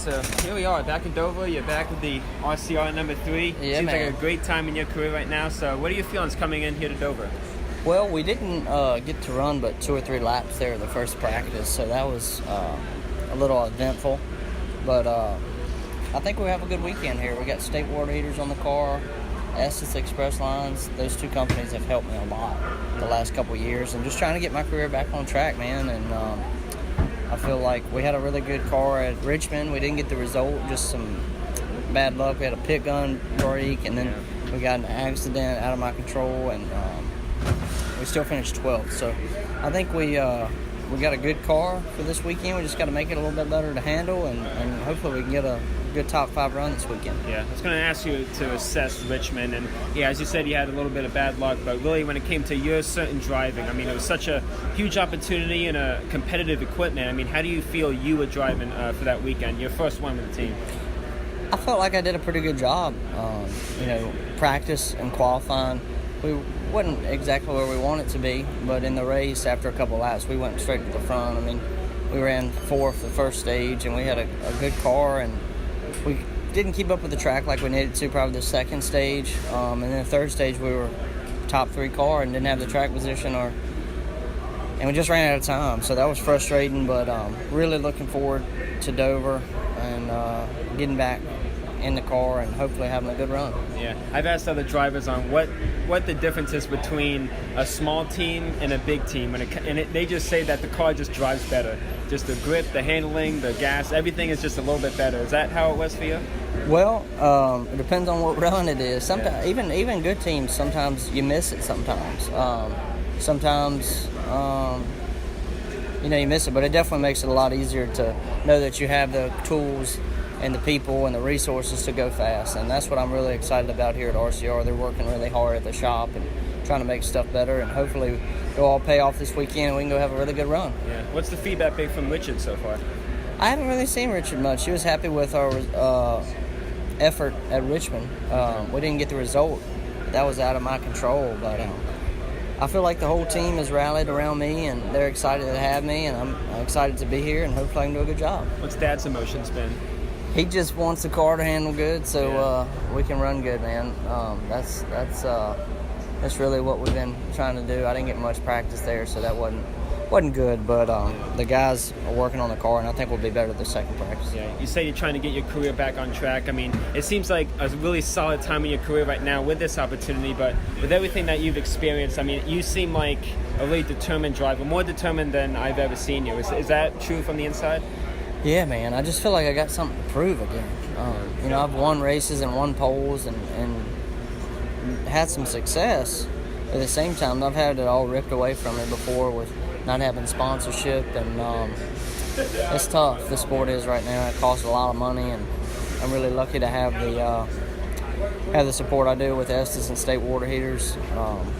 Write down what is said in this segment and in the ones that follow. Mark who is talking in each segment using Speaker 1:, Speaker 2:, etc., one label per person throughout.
Speaker 1: so here we are back in Dover. You're back with the RCR number 3.
Speaker 2: Yeah,
Speaker 1: Seems
Speaker 2: man.
Speaker 1: like a great time in your career right now. So what are your feelings coming in here to Dover?
Speaker 2: Well, we didn't get to run but 2 or 3 laps there the first practice, so that was a little eventful. But I think we have a good weekend here. We got state water heaters on the car, Estes Express lines. Those 2 companies have helped me a lot the last couple of years, and just trying to get my career back on track, man. And I feel like we had a really good car at Richmond. We didn't get the result, just some bad luck. We had a pit gun break, and then we got an accident out of my control, and we still finished 12th. So I think we got a good car for this weekend. We just got to make it a little bit better to handle, and hopefully we can get a good top 5 run this weekend.
Speaker 1: Yeah, I was going to ask you to assess Richmond, and yeah, as you said, you had a little bit of bad luck, but really when it came to your certain driving, I mean, it was such a huge opportunity and a competitive equipment. I mean, how do you feel you were driving for that weekend, your first one with the team?
Speaker 2: I felt like I did a pretty good job. Practice and qualifying, we wasn't exactly where we wanted to be, but in the race, after a couple laps, we went straight to the front. I mean, we ran 4th the first stage, and we had a good car, and we didn't keep up with the track like we needed to, probably the second stage. And then the third stage, we were top 3 car and didn't have the track position, and we just ran out of time. So that was frustrating, but really looking forward to Dover and getting back in the car and hopefully having a good run.
Speaker 1: Yeah, I've asked other drivers on what the difference is between a small team and a big team, they just say that the car just drives better. Just the grip, the handling, the gas, everything is just a little bit better. Is that how it was for you?
Speaker 2: Well, it depends on what run it is. Sometimes, even good teams, sometimes you miss it. Sometimes, you miss it. But it definitely makes it a lot easier to know that you have the tools and the people and the resources to go fast. And that's what I'm really excited about here at RCR. They're working really hard at the shop and trying to make stuff better, and hopefully it'll all pay off this weekend and we can go have a really good run.
Speaker 1: Yeah. What's the feedback been from Richard so far?
Speaker 2: I haven't really seen Richard much. He was happy with our effort at Richmond. We didn't get the result. That was out of my control, but I feel like the whole team has rallied around me, and they're excited to have me, and I'm excited to be here, and hopefully I can do a good job.
Speaker 1: What's Dad's emotions been?
Speaker 2: He just wants the car to handle good, so we can run good, man. That's really what we've been trying to do. I didn't get much practice there, so that wasn't good. But the guys are working on the car, and I think we'll be better the second practice.
Speaker 1: Yeah, you say you're trying to get your career back on track. I mean, it seems like a really solid time in your career right now with this opportunity. But with everything that you've experienced, I mean, you seem like a really determined driver, more determined than I've ever seen you. Is that true from the inside?
Speaker 2: Yeah, man. I just feel like I got something to prove again. I've won races and won poles and had some success. At the same time, I've had it all ripped away from me before with not having sponsorship, and it's tough. The sport is right now. It costs a lot of money, and I'm really lucky to have the support I do with Estes and state water heaters.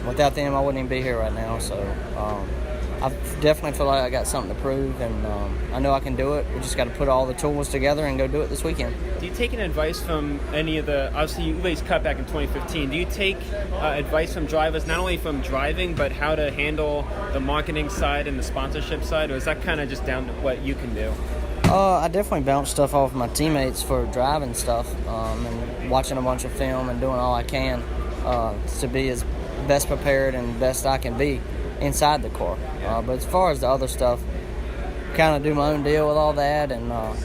Speaker 2: Without them, I wouldn't even be here right now. So I definitely feel like I got something to prove, and I know I can do it. We just got to put all the tools together and go do it this weekend.
Speaker 1: Do you take any advice from any of obviously you raced Cup back in 2015, do you take advice from drivers, not only from driving, but how to handle the marketing side and the sponsorship side, or is that kind of just down to what you can do?
Speaker 2: I definitely bounce stuff off my teammates for driving stuff, and watching a bunch of film and doing all I can to be as best prepared and best I can be inside the car. But as far as the other stuff, kind of do my own deal with all that, and I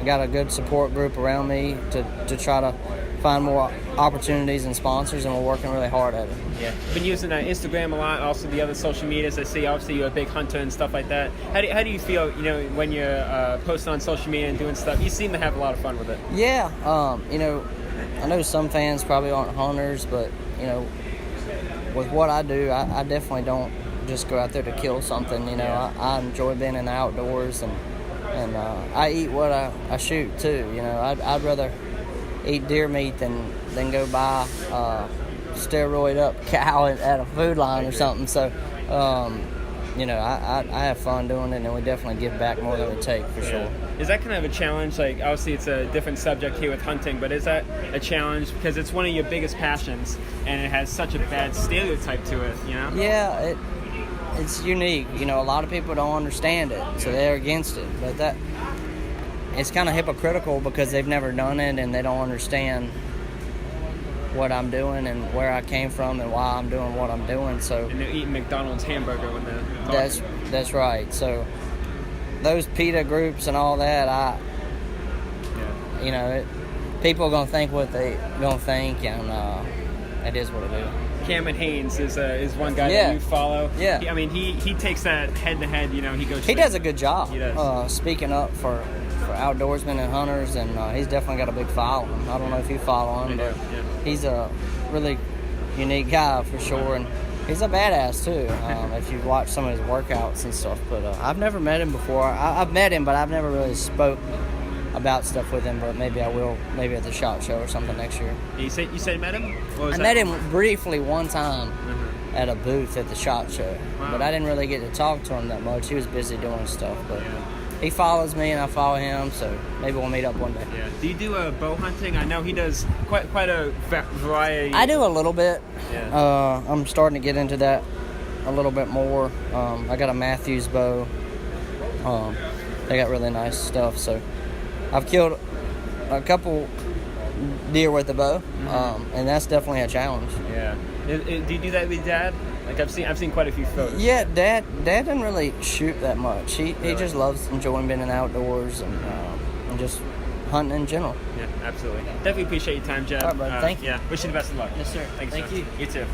Speaker 2: got a good support group around me to try to find more opportunities and sponsors, and we're working really hard at it.
Speaker 1: Yeah, been using Instagram a lot, also the other social medias. I see obviously you're a big hunter and stuff like that. How do you feel, when you're posting on social media and doing stuff? You seem to have a lot of fun with it.
Speaker 2: Yeah, I know some fans probably aren't hunters, but with what I do, I definitely don't just go out there to kill something. I enjoy being in the outdoors, and I eat what I shoot too. I'd rather eat deer meat than go buy steroid up cow at a food line or something. So I have fun doing it, and we definitely give back more than we take, for sure.
Speaker 1: Is that kind of a challenge? Like, obviously it's a different subject here with hunting, but is that a challenge? Because it's one of your biggest passions, and it has such a bad stereotype to it,
Speaker 2: Yeah, it's unique. A lot of people don't understand it, so they're against it. But it's kind of hypocritical because they've never done it and they don't understand what I'm doing and where I came from and why I'm doing what I'm doing. So
Speaker 1: and they're eating McDonald's hamburger when they're talking.
Speaker 2: That's right. So those PETA groups and all that, you know, people are gonna think what they gonna think, and it is what it is.
Speaker 1: Cameron Haynes is one guy that you follow.
Speaker 2: Yeah.
Speaker 1: I mean, he takes that head to head. You know, he
Speaker 2: does a good job.
Speaker 1: He does.
Speaker 2: Speaking up for outdoorsmen and hunters, and he's definitely got a big following. I don't know if you follow him, but he's a really unique guy for sure, and he's a badass too. If you watch some of his workouts and stuff, but I've never met him before. I've met him, but I've never really spoke about stuff with him. But maybe I will, maybe at the SHOT Show or something next year.
Speaker 1: You said you met him?
Speaker 2: I met him briefly one time at a booth at the SHOT Show, but I didn't really get to talk to him that much. He was busy doing stuff, but. He follows me and I follow him, so maybe we'll meet up one day.
Speaker 1: Yeah. Do you do bow hunting? I know he does quite a variety.
Speaker 2: I do a little bit.
Speaker 1: Yeah.
Speaker 2: I'm starting to get into that a little bit more. I got a Matthews bow. They got really nice stuff. So I've killed a couple deer with the bow, and that's definitely a challenge.
Speaker 1: Yeah. Do you do that with Dad? Like I've seen quite a few photos.
Speaker 2: Yeah, Dad doesn't really shoot that much. He just loves enjoying being in the outdoors and just hunting in general.
Speaker 1: Yeah, absolutely. Definitely appreciate your time, Jeb.
Speaker 2: All right, brother. Thank you.
Speaker 1: Yeah, wish you the best of luck.
Speaker 2: Yes, sir.
Speaker 1: Thanks,
Speaker 2: Thank
Speaker 1: sir.
Speaker 2: you.
Speaker 1: You too.